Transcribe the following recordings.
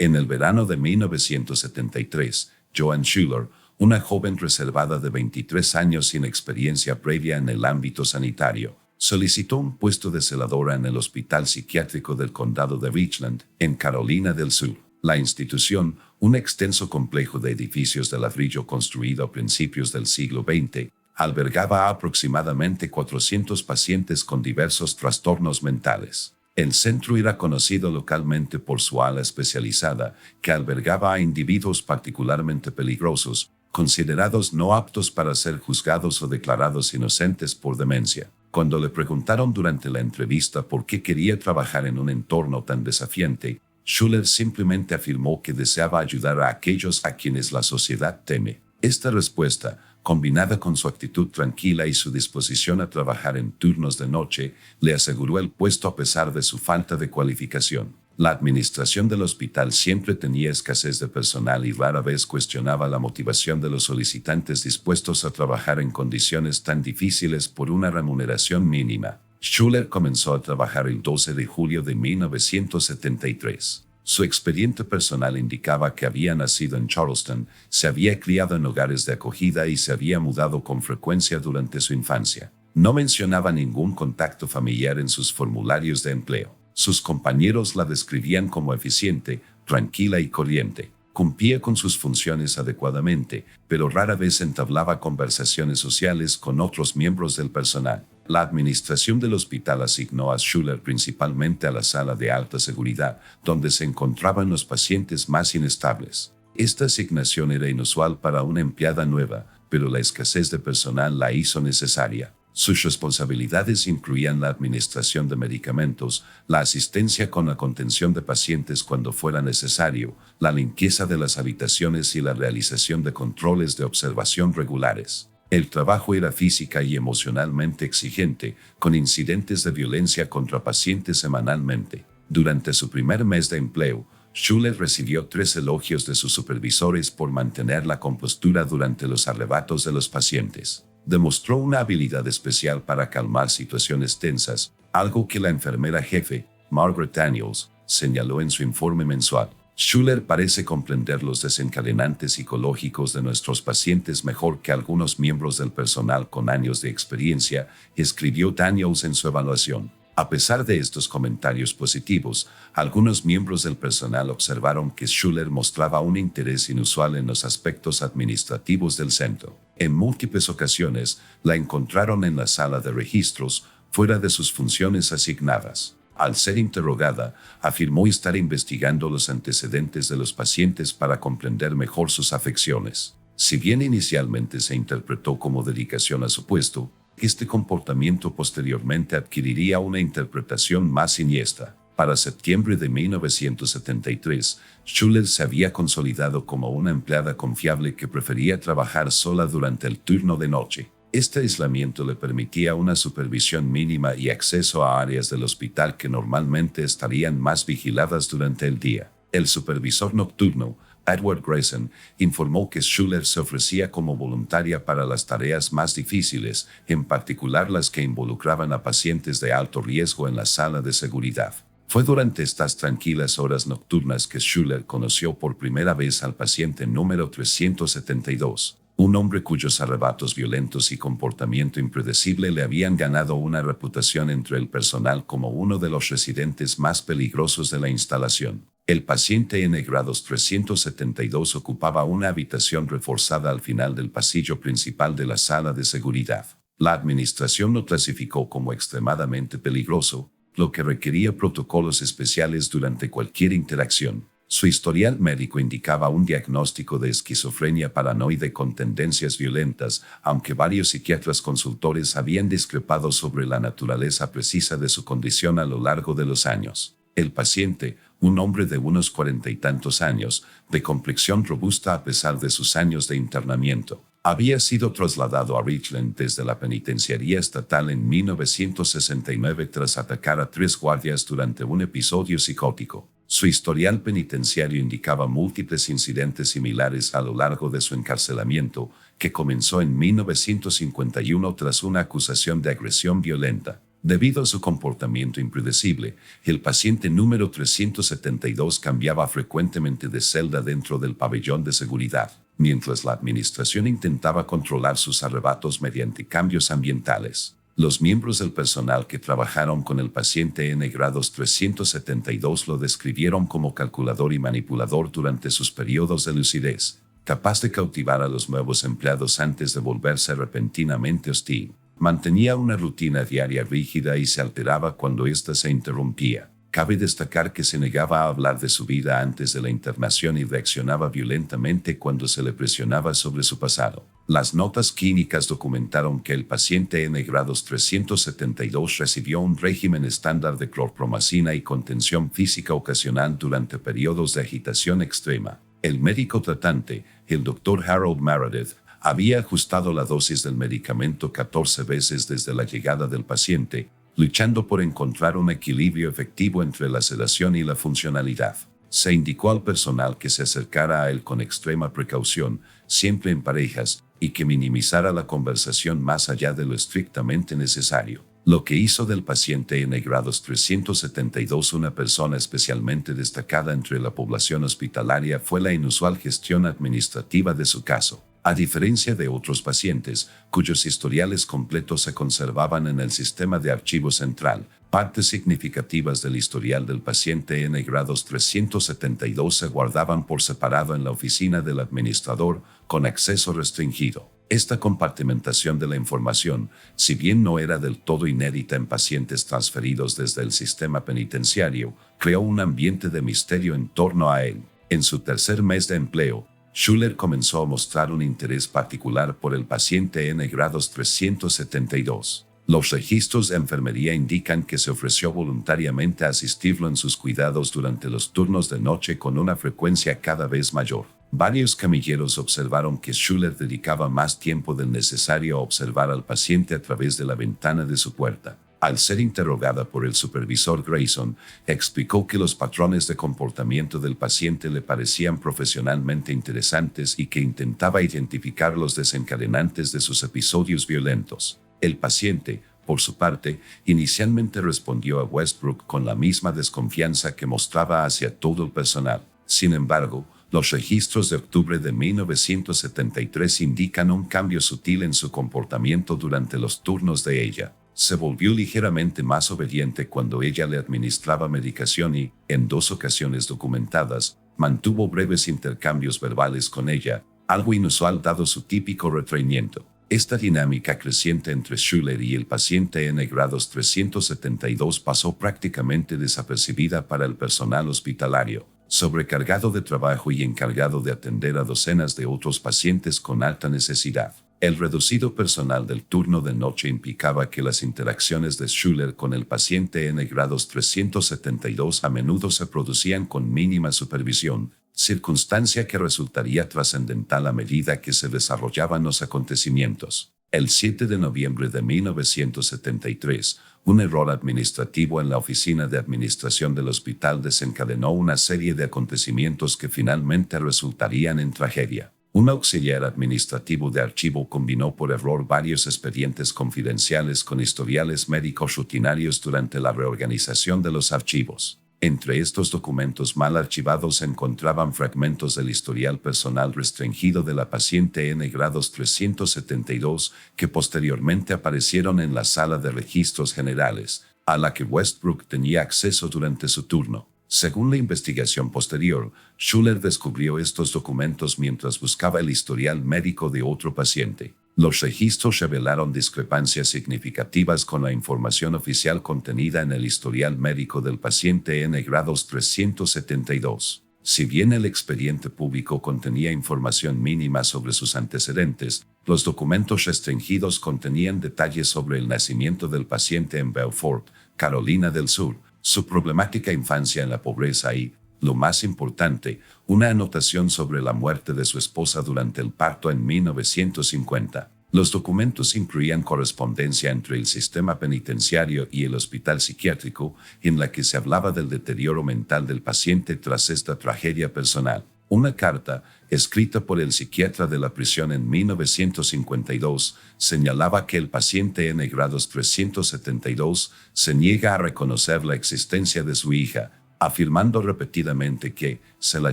En el verano de 1973, Joan Schuler, una joven reservada de 23 años sin experiencia previa en el ámbito sanitario, solicitó un puesto de celadora en el Hospital Psiquiátrico del Condado de Richland, en Carolina del Sur. La institución, un extenso complejo de edificios de ladrillo construido a principios del siglo XX, albergaba a aproximadamente 400 pacientes con diversos trastornos mentales. El centro era conocido localmente por su ala especializada, que albergaba a individuos particularmente peligrosos, considerados no aptos para ser juzgados o declarados inocentes por demencia. Cuando le preguntaron durante la entrevista por qué quería trabajar en un entorno tan desafiante, Schuler simplemente afirmó que deseaba ayudar a aquellos a quienes la sociedad teme. Esta respuesta, combinada con su actitud tranquila y su disposición a trabajar en turnos de noche, le aseguró el puesto a pesar de su falta de cualificación. La administración del hospital siempre tenía escasez de personal y rara vez cuestionaba la motivación de los solicitantes dispuestos a trabajar en condiciones tan difíciles por una remuneración mínima. Schuler comenzó a trabajar el 12 de julio de 1973. Su expediente personal indicaba que había nacido en Charleston, se había criado en hogares de acogida y se había mudado con frecuencia durante su infancia. No mencionaba ningún contacto familiar en sus formularios de empleo. Sus compañeros la describían como eficiente, tranquila y corriente. Cumplía con sus funciones adecuadamente, pero rara vez entablaba conversaciones sociales con otros miembros del personal. La administración del hospital asignó a Schuler principalmente a la sala de alta seguridad, donde se encontraban los pacientes más inestables. Esta asignación era inusual para una empleada nueva, pero la escasez de personal la hizo necesaria. Sus responsabilidades incluían la administración de medicamentos, la asistencia con la contención de pacientes cuando fuera necesario, la limpieza de las habitaciones y la realización de controles de observación regulares. El trabajo era física y emocionalmente exigente, con incidentes de violencia contra pacientes semanalmente. Durante su primer mes de empleo, Schuler recibió 3 elogios de sus supervisores por mantener la compostura durante los arrebatos de los pacientes. Demostró una habilidad especial para calmar situaciones tensas, algo que la enfermera jefe, Margaret Daniels, señaló en su informe mensual. Schuler parece comprender los desencadenantes psicológicos de nuestros pacientes mejor que algunos miembros del personal con años de experiencia, escribió Daniels en su evaluación. A pesar de estos comentarios positivos, algunos miembros del personal observaron que Schuler mostraba un interés inusual en los aspectos administrativos del centro. En múltiples ocasiones, la encontraron en la sala de registros, fuera de sus funciones asignadas. Al ser interrogada, afirmó estar investigando los antecedentes de los pacientes para comprender mejor sus afecciones. Si bien inicialmente se interpretó como dedicación a su puesto, este comportamiento posteriormente adquiriría una interpretación más siniestra. Para septiembre de 1973, Schuler se había consolidado como una empleada confiable que prefería trabajar sola durante el turno de noche. Este aislamiento le permitía una supervisión mínima y acceso a áreas del hospital que normalmente estarían más vigiladas durante el día. El supervisor nocturno, Edward Grayson, informó que Schuler se ofrecía como voluntaria para las tareas más difíciles, en particular las que involucraban a pacientes de alto riesgo en la sala de seguridad. Fue durante estas tranquilas horas nocturnas que Schuler conoció por primera vez al paciente número 372, un hombre cuyos arrebatos violentos y comportamiento impredecible le habían ganado una reputación entre el personal como uno de los residentes más peligrosos de la instalación. El paciente en grados 372 ocupaba una habitación reforzada al final del pasillo principal de la sala de seguridad. La administración lo clasificó como extremadamente peligroso, lo que requería protocolos especiales durante cualquier interacción. Su historial médico indicaba un diagnóstico de esquizofrenia paranoide con tendencias violentas, aunque varios psiquiatras consultores habían discrepado sobre la naturaleza precisa de su condición a lo largo de los años. El paciente, un hombre de unos 40 y tantos años, de complexión robusta a pesar de sus años de internamiento, había sido trasladado a Richland desde la penitenciaría estatal en 1969 tras atacar a 3 guardias durante un episodio psicótico. Su historial penitenciario indicaba múltiples incidentes similares a lo largo de su encarcelamiento, que comenzó en 1951 tras una acusación de agresión violenta. Debido a su comportamiento impredecible, el paciente número 372 cambiaba frecuentemente de celda dentro del pabellón de seguridad, mientras la administración intentaba controlar sus arrebatos mediante cambios ambientales. Los miembros del personal que trabajaron con el paciente N grados 372 lo describieron como calculador y manipulador durante sus periodos de lucidez, capaz de cautivar a los nuevos empleados antes de volverse repentinamente hostil. Mantenía una rutina diaria rígida y se alteraba cuando ésta se interrumpía. Cabe destacar que se negaba a hablar de su vida antes de la internación y reaccionaba violentamente cuando se le presionaba sobre su pasado. Las notas clínicas documentaron que el paciente N grados 372 recibió un régimen estándar de clorpromacina y contención física ocasional durante periodos de agitación extrema. El médico tratante, el Dr. Harold Meredith, había ajustado la dosis del medicamento 14 veces desde la llegada del paciente, luchando por encontrar un equilibrio efectivo entre la sedación y la funcionalidad. Se indicó al personal que se acercara a él con extrema precaución, siempre en parejas, y que minimizara la conversación más allá de lo estrictamente necesario. Lo que hizo del paciente N grados 372 una persona especialmente destacada entre la población hospitalaria fue la inusual gestión administrativa de su caso. A diferencia de otros pacientes, cuyos historiales completos se conservaban en el sistema de archivo central, partes significativas del historial del paciente N grados 372 se guardaban por separado en la oficina del administrador, con acceso restringido. Esta compartimentación de la información, si bien no era del todo inédita en pacientes transferidos desde el sistema penitenciario, creó un ambiente de misterio en torno a él. En su tercer mes de empleo, Schuller comenzó a mostrar un interés particular por el paciente N grados 372. Los registros de enfermería indican que se ofreció voluntariamente a asistirlo en sus cuidados durante los turnos de noche con una frecuencia cada vez mayor. Varios camilleros observaron que Schuller dedicaba más tiempo del necesario a observar al paciente a través de la ventana de su puerta. Al ser interrogada por el supervisor Grayson, explicó que los patrones de comportamiento del paciente le parecían profesionalmente interesantes y que intentaba identificar los desencadenantes de sus episodios violentos. El paciente, por su parte, inicialmente respondió a Westbrook con la misma desconfianza que mostraba hacia todo el personal. Sin embargo, los registros de octubre de 1973 indican un cambio sutil en su comportamiento durante los turnos de ella. Se volvió ligeramente más obediente cuando ella le administraba medicación y, en 2 ocasiones documentadas, mantuvo breves intercambios verbales con ella, algo inusual dado su típico retraimiento. Esta dinámica creciente entre Schuller y el paciente N grados 372 pasó prácticamente desapercibida para el personal hospitalario, sobrecargado de trabajo y encargado de atender a docenas de otros pacientes con alta necesidad. El reducido personal del turno de noche implicaba que las interacciones de Schuller con el paciente N grados 372 a menudo se producían con mínima supervisión, circunstancia que resultaría trascendental a medida que se desarrollaban los acontecimientos. El 7 de noviembre de 1973, un error administrativo en la oficina de administración del hospital desencadenó una serie de acontecimientos que finalmente resultarían en tragedia. Un auxiliar administrativo de archivo combinó por error varios expedientes confidenciales con historiales médicos rutinarios durante la reorganización de los archivos. Entre estos documentos mal archivados se encontraban fragmentos del historial personal restringido de la paciente N grados 372 que posteriormente aparecieron en la sala de registros generales, a la que Westbrook tenía acceso durante su turno. Según la investigación posterior, Schuller descubrió estos documentos mientras buscaba el historial médico de otro paciente. Los registros revelaron discrepancias significativas con la información oficial contenida en el historial médico del paciente N grados 372. Si bien el expediente público contenía información mínima sobre sus antecedentes, los documentos restringidos contenían detalles sobre el nacimiento del paciente en Beaufort, Carolina del Sur, su problemática infancia en la pobreza y, lo más importante, una anotación sobre la muerte de su esposa durante el parto en 1950. Los documentos incluían correspondencia entre el sistema penitenciario y el hospital psiquiátrico, en la que se hablaba del deterioro mental del paciente tras esta tragedia personal. Una carta, escrita por el psiquiatra de la prisión en 1952, señalaba que el paciente N grados 372 se niega a reconocer la existencia de su hija, afirmando repetidamente que se la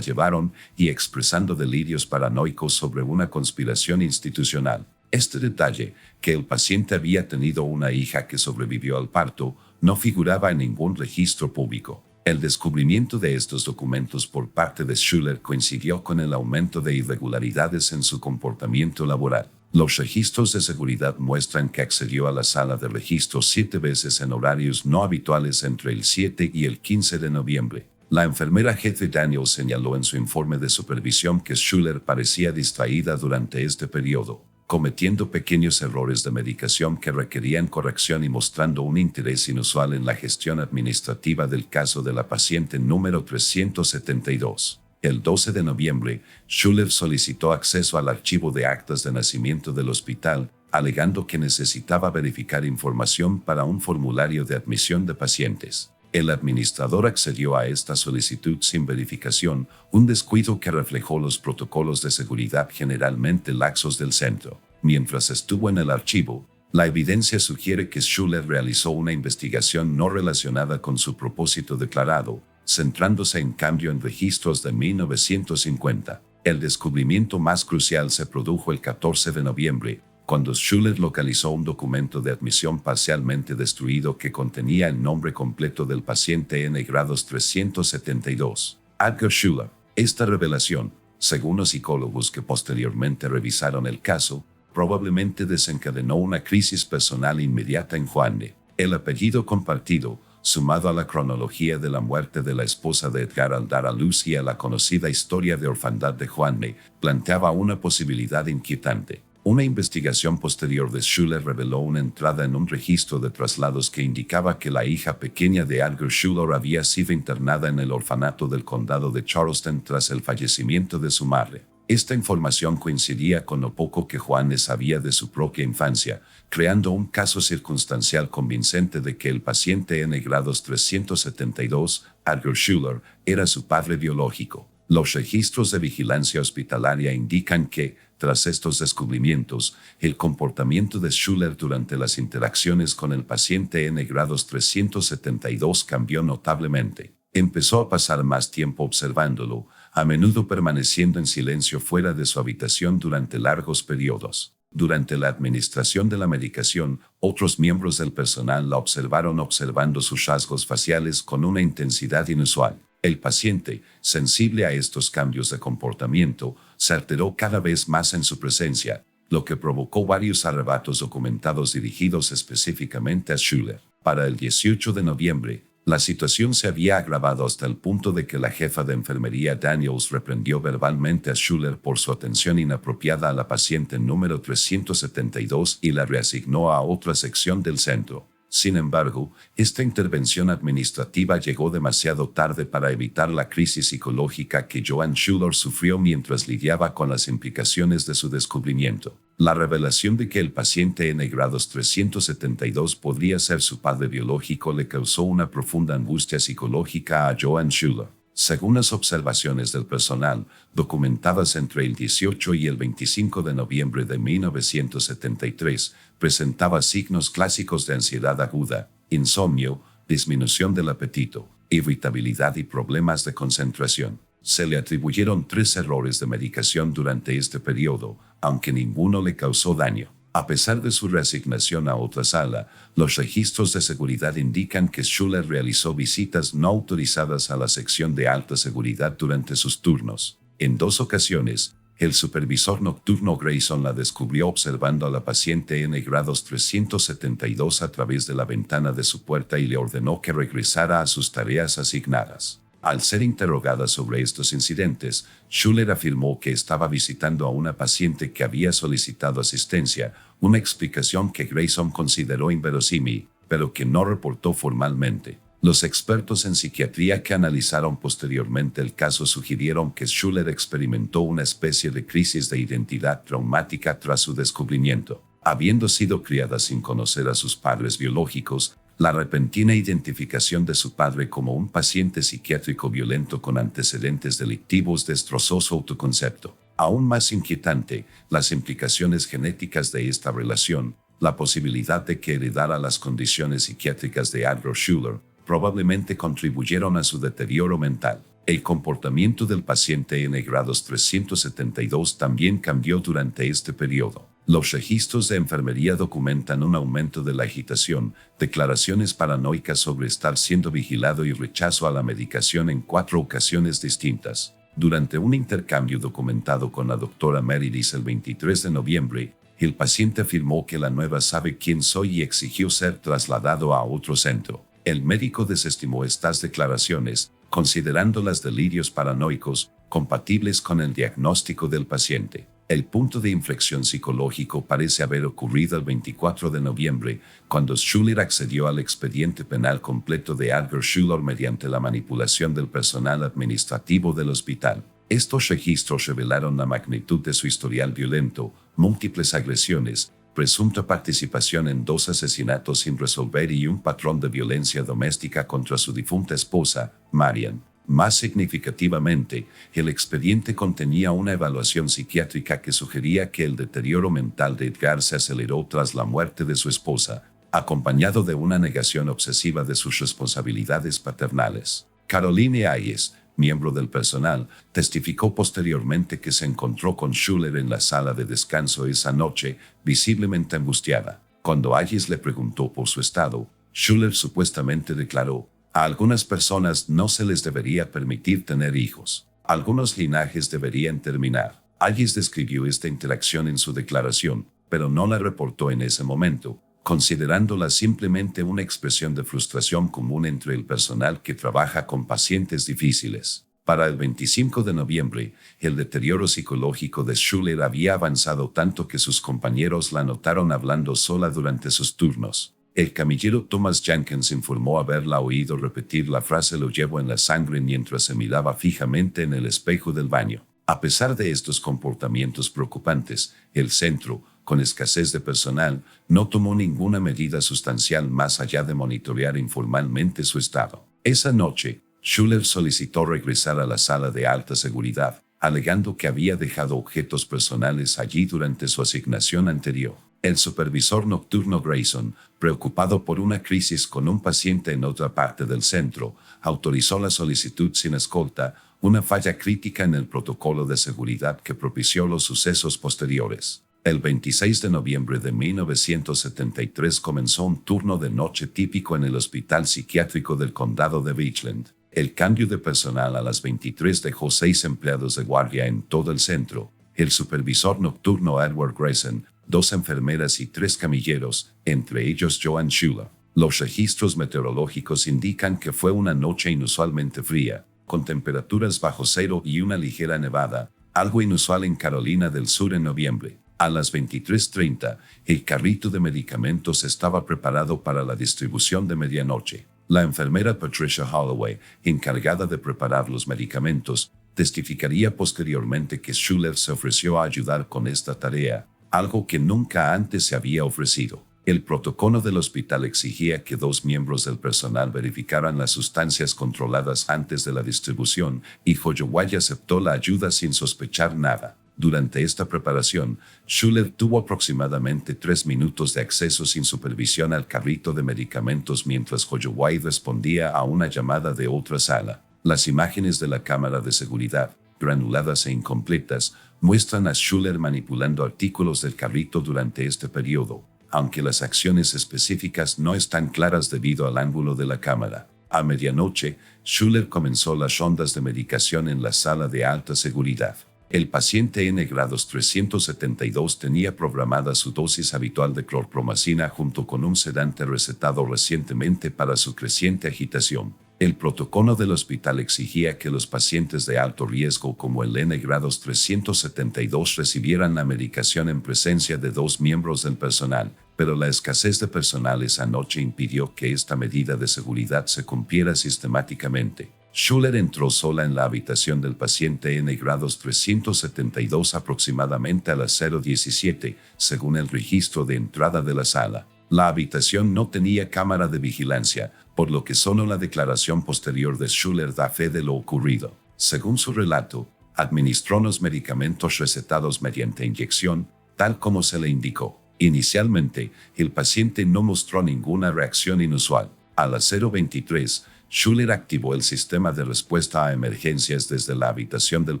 llevaron y expresando delirios paranoicos sobre una conspiración institucional. Este detalle, que el paciente había tenido una hija que sobrevivió al parto, no figuraba en ningún registro público. El descubrimiento de estos documentos por parte de Schuller coincidió con el aumento de irregularidades en su comportamiento laboral. Los registros de seguridad muestran que accedió a la sala de registro 7 veces en horarios no habituales entre el 7 y el 15 de noviembre. La enfermera jefe Daniels señaló en su informe de supervisión que Schuller parecía distraída durante este periodo, cometiendo pequeños errores de medicación que requerían corrección y mostrando un interés inusual en la gestión administrativa del caso de la paciente número 372. El 12 de noviembre, Schuller solicitó acceso al archivo de actas de nacimiento del hospital, alegando que necesitaba verificar información para un formulario de admisión de pacientes. El administrador accedió a esta solicitud sin verificación, un descuido que reflejó los protocolos de seguridad generalmente laxos del centro. Mientras estuvo en el archivo, la evidencia sugiere que Schuller realizó una investigación no relacionada con su propósito declarado, centrándose en cambio en registros de 1950. El descubrimiento más crucial se produjo el 14 de noviembre, cuando Schuller localizó un documento de admisión parcialmente destruido que contenía el nombre completo del paciente N grados 372, Edgar Schuller. Esta revelación, según los psicólogos que posteriormente revisaron el caso, probablemente desencadenó una crisis personal inmediata en Juanne. El apellido compartido, sumado a la cronología de la muerte de la esposa de Edgar al dar a luz y a la conocida historia de orfandad de Juanne, planteaba una posibilidad inquietante. Una investigación posterior de Schuller reveló una entrada en un registro de traslados que indicaba que la hija pequeña de Edgar Schuller había sido internada en el orfanato del condado de Charleston tras el fallecimiento de su madre. Esta información coincidía con lo poco que Juanne sabía de su propia infancia, creando un caso circunstancial convincente de que el paciente N grados 372, Edgar Schuller, era su padre biológico. Los registros de vigilancia hospitalaria indican que, tras estos descubrimientos, el comportamiento de Schuller durante las interacciones con el paciente N grados 372 cambió notablemente. Empezó a pasar más tiempo observándolo, a menudo permaneciendo en silencio fuera de su habitación durante largos periodos. Durante la administración de la medicación, otros miembros del personal la observaron observando sus rasgos faciales con una intensidad inusual. El paciente, sensible a estos cambios de comportamiento, se alteró cada vez más en su presencia, lo que provocó varios arrebatos documentados dirigidos específicamente a Schuller. Para el 18 de noviembre, la situación se había agravado hasta el punto de que la jefa de enfermería Daniels reprendió verbalmente a Schuller por su atención inapropiada a la paciente número 372 y la reasignó a otra sección del centro. Sin embargo, esta intervención administrativa llegó demasiado tarde para evitar la crisis psicológica que Joanne Schuller sufrió mientras lidiaba con las implicaciones de su descubrimiento. La revelación de que el paciente N grados 372 podría ser su padre biológico le causó una profunda angustia psicológica a Joanne Schuller. Según las observaciones del personal, documentadas entre el 18 y el 25 de noviembre de 1973, presentaba signos clásicos de ansiedad aguda, insomnio, disminución del apetito, irritabilidad y problemas de concentración. Se le atribuyeron 3 errores de medicación durante este periodo, aunque ninguno le causó daño. A pesar de su reasignación a otra sala, los registros de seguridad indican que Schuller realizó visitas no autorizadas a la sección de alta seguridad durante sus turnos. En 2 ocasiones, el supervisor nocturno Grayson la descubrió observando a la paciente N grados 372 a través de la ventana de su puerta y le ordenó que regresara a sus tareas asignadas. Al ser interrogada sobre estos incidentes, Schuller afirmó que estaba visitando a una paciente que había solicitado asistencia, una explicación que Grayson consideró inverosímil, pero que no reportó formalmente. Los expertos en psiquiatría que analizaron posteriormente el caso sugirieron que Schuller experimentó una especie de crisis de identidad traumática tras su descubrimiento. Habiendo sido criada sin conocer a sus padres biológicos, La repentina identificación de su padre como un paciente psiquiátrico violento con antecedentes delictivos destrozó su autoconcepto. Aún más inquietante, las implicaciones genéticas de esta relación, la posibilidad de que heredara las condiciones psiquiátricas de Edgar Schuller, probablemente contribuyeron a su deterioro mental. El comportamiento del paciente N grados 372 también cambió durante este periodo. Los registros de enfermería documentan un aumento de la agitación, declaraciones paranoicas sobre estar siendo vigilado y rechazo a la medicación en 4 ocasiones distintas. Durante un intercambio documentado con la doctora Meredith el 23 de noviembre, el paciente afirmó que la nueva sabe quién soy y exigió ser trasladado a otro centro. El médico desestimó estas declaraciones, considerándolas delirios paranoicos, compatibles con el diagnóstico del paciente. El punto de inflexión psicológico parece haber ocurrido el 24 de noviembre, cuando Schuller accedió al expediente penal completo de Edgar Schuller mediante la manipulación del personal administrativo del hospital. Estos registros revelaron la magnitud de su historial violento, múltiples agresiones, presunta participación en 2 asesinatos sin resolver y un patrón de violencia doméstica contra su difunta esposa, Marian. Más significativamente, el expediente contenía una evaluación psiquiátrica que sugería que el deterioro mental de Edgar se aceleró tras la muerte de su esposa, acompañado de una negación obsesiva de sus responsabilidades paternales. Caroline Hayes, miembro del personal, testificó posteriormente que se encontró con Schuller en la sala de descanso esa noche, visiblemente angustiada. Cuando Hayes le preguntó por su estado, Schuller supuestamente declaró: "A algunas personas no se les debería permitir tener hijos. Algunos linajes deberían terminar". Hayes describió esta interacción en su declaración, pero no la reportó en ese momento, considerándola simplemente una expresión de frustración común entre el personal que trabaja con pacientes difíciles. Para el 25 de noviembre, el deterioro psicológico de Schuller había avanzado tanto que sus compañeros la notaron hablando sola durante sus turnos. El camillero Thomas Jenkins informó haberla oído repetir la frase "lo llevo en la sangre" mientras se miraba fijamente en el espejo del baño. A pesar de estos comportamientos preocupantes, el centro, con escasez de personal, no tomó ninguna medida sustancial más allá de monitorear informalmente su estado. Esa noche, Schuller solicitó regresar a la sala de alta seguridad, alegando que había dejado objetos personales allí durante su asignación anterior. El supervisor nocturno Grayson, preocupado por una crisis con un paciente en otra parte del centro, autorizó la solicitud sin escolta, una falla crítica en el protocolo de seguridad que propició los sucesos posteriores. El 26 de noviembre de 1973 comenzó un turno de noche típico en el Hospital Psiquiátrico del Condado de Richland. El cambio de personal a las 23 dejó 6 empleados de guardia en todo el centro: el supervisor nocturno Edward Grayson, 2 enfermeras y 3 camilleros, entre ellos Joan Schuller. Los registros meteorológicos indican que fue una noche inusualmente fría, con temperaturas bajo cero y una ligera nevada, algo inusual en Carolina del Sur en noviembre. A las 23:30, el carrito de medicamentos estaba preparado para la distribución de medianoche. La enfermera Patricia Holloway, encargada de preparar los medicamentos, testificaría posteriormente que Schuller se ofreció a ayudar con esta tarea, algo que nunca antes se había ofrecido. El protocolo del hospital exigía que 2 miembros del personal verificaran las sustancias controladas antes de la distribución, y Holloway aceptó la ayuda sin sospechar nada. Durante esta preparación, Schuller tuvo aproximadamente 3 minutos de acceso sin supervisión al carrito de medicamentos mientras Holloway respondía a una llamada de otra sala. Las imágenes de la cámara de seguridad, granuladas e incompletas, muestran a Schuller manipulando artículos del carrito durante este periodo, aunque las acciones específicas no están claras debido al ángulo de la cámara. A medianoche, Schuller comenzó las rondas de medicación en la sala de alta seguridad. El paciente N grados 372 tenía programada su dosis habitual de clorpromacina junto con un sedante recetado recientemente para su creciente agitación. El protocolo del hospital exigía que los pacientes de alto riesgo como el N grados 372 recibieran la medicación en presencia de 2 miembros del personal, pero la escasez de personal esa noche impidió que esta medida de seguridad se cumpliera sistemáticamente. Schuller entró sola en la habitación del paciente N grados 372 aproximadamente a las 0:17, según el registro de entrada de la sala. La habitación no tenía cámara de vigilancia, por lo que solo la declaración posterior de Schuller da fe de lo ocurrido. Según su relato, administró los medicamentos recetados mediante inyección, tal como se le indicó. Inicialmente, el paciente no mostró ninguna reacción inusual. A las 0:23, Schuller activó el sistema de respuesta a emergencias desde la habitación del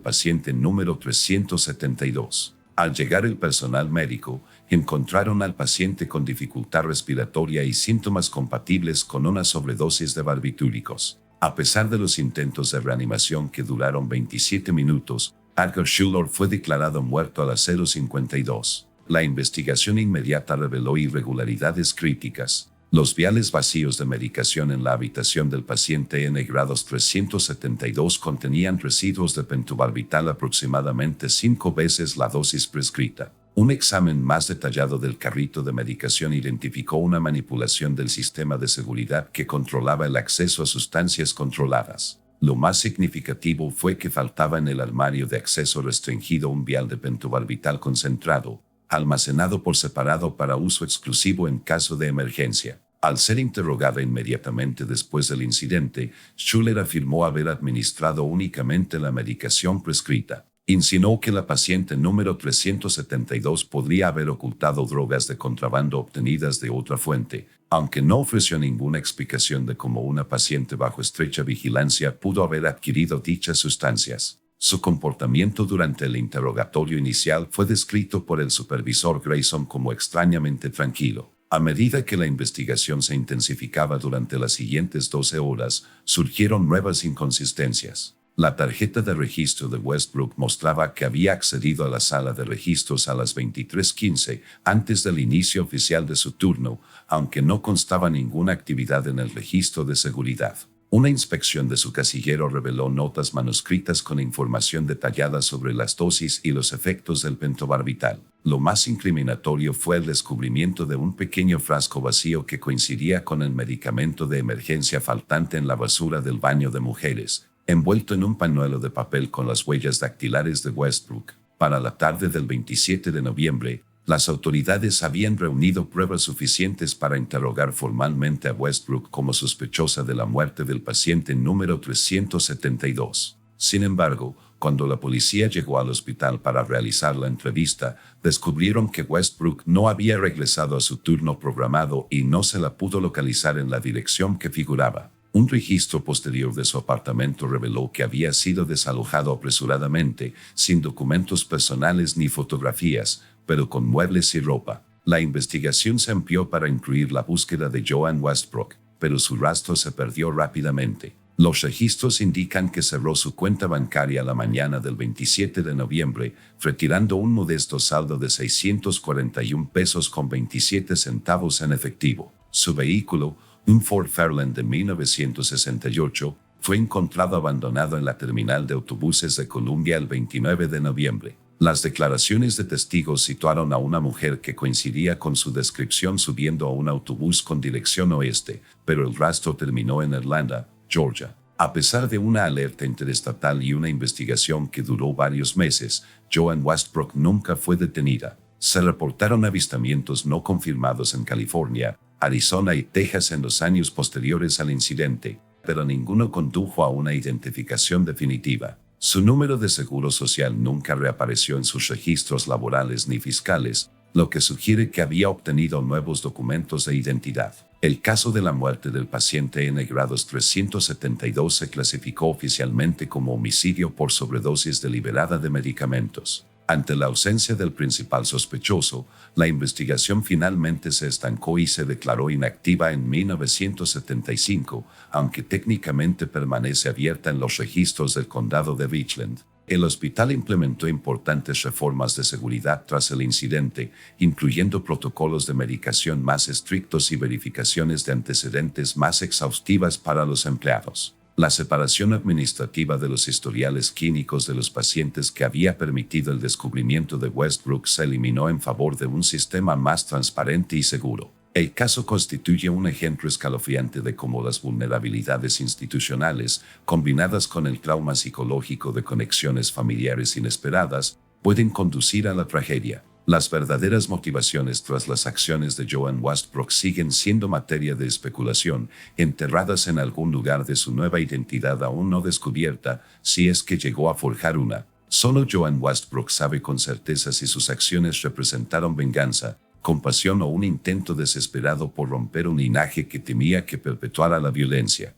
paciente número 372. Al llegar el personal médico, encontraron al paciente con dificultad respiratoria y síntomas compatibles con una sobredosis de barbitúricos. A pesar de los intentos de reanimación que duraron 27 minutos, Edgar Schuller fue declarado muerto a las 0:52. La investigación inmediata reveló irregularidades críticas. Los viales vacíos de medicación en la habitación del paciente N-grados 372 contenían residuos de pentobarbital aproximadamente 5 veces la dosis prescrita. Un examen más detallado del carrito de medicación identificó una manipulación del sistema de seguridad que controlaba el acceso a sustancias controladas. Lo más significativo fue que faltaba en el armario de acceso restringido un vial de pentobarbital concentrado, almacenado por separado para uso exclusivo en caso de emergencia. Al ser interrogada inmediatamente después del incidente, Schuller afirmó haber administrado únicamente la medicación prescrita. Insinuó que la paciente número 372 podría haber ocultado drogas de contrabando obtenidas de otra fuente, aunque no ofreció ninguna explicación de cómo una paciente bajo estrecha vigilancia pudo haber adquirido dichas sustancias. Su comportamiento durante el interrogatorio inicial fue descrito por el supervisor Grayson como extrañamente tranquilo. A medida que la investigación se intensificaba durante las siguientes 12 horas, surgieron nuevas inconsistencias. La tarjeta de registro de Westbrook mostraba que había accedido a la sala de registros a las 23:15 antes del inicio oficial de su turno, aunque no constaba ninguna actividad en el registro de seguridad. Una inspección de su casillero reveló notas manuscritas con información detallada sobre las dosis y los efectos del pentobarbital. Lo más incriminatorio fue el descubrimiento de un pequeño frasco vacío que coincidía con el medicamento de emergencia faltante en la basura del baño de mujeres, envuelto en un pañuelo de papel con las huellas dactilares de Westbrook. Para la tarde del 27 de noviembre, las autoridades habían reunido pruebas suficientes para interrogar formalmente a Westbrook como sospechosa de la muerte del paciente número 372. Sin embargo, cuando la policía llegó al hospital para realizar la entrevista, descubrieron que Westbrook no había regresado a su turno programado y no se la pudo localizar en la dirección que figuraba. Un registro posterior de su apartamento reveló que había sido desalojado apresuradamente, sin documentos personales ni fotografías, pero con muebles y ropa. La investigación se amplió para incluir la búsqueda de Joan Westbrook, pero su rastro se perdió rápidamente. Los registros indican que cerró su cuenta bancaria la mañana del 27 de noviembre, retirando un modesto saldo de 641 pesos con 27 centavos en efectivo. Su vehículo, un Ford Fairlane de 1968, fue encontrado abandonado en la terminal de autobuses de Columbia el 29 de noviembre. Las declaraciones de testigos situaron a una mujer que coincidía con su descripción subiendo a un autobús con dirección oeste, pero el rastro terminó en Atlanta, Georgia. A pesar de una alerta interestatal y una investigación que duró varios meses, Joan Westbrook nunca fue detenida. Se reportaron avistamientos no confirmados en California, Arizona y Texas en los años posteriores al incidente, pero ninguno condujo a una identificación definitiva. Su número de seguro social nunca reapareció en sus registros laborales ni fiscales, lo que sugiere que había obtenido nuevos documentos de identidad. El caso de la muerte del paciente N-grados 372 se clasificó oficialmente como homicidio por sobredosis deliberada de medicamentos. Ante la ausencia del principal sospechoso, la investigación finalmente se estancó y se declaró inactiva en 1975, aunque técnicamente permanece abierta en los registros del condado de Richland. El hospital implementó importantes reformas de seguridad tras el incidente, incluyendo protocolos de medicación más estrictos y verificaciones de antecedentes más exhaustivas para los empleados. La separación administrativa de los historiales clínicos de los pacientes que había permitido el descubrimiento de Westbrook se eliminó en favor de un sistema más transparente y seguro. El caso constituye un ejemplo escalofriante de cómo las vulnerabilidades institucionales, combinadas con el trauma psicológico de conexiones familiares inesperadas, pueden conducir a la tragedia. Las verdaderas motivaciones tras las acciones de Joan Westbrook siguen siendo materia de especulación, enterradas en algún lugar de su nueva identidad aún no descubierta, si es que llegó a forjar una. Solo Joan Westbrook sabe con certeza si sus acciones representaron venganza, compasión o un intento desesperado por romper un linaje que temía que perpetuara la violencia.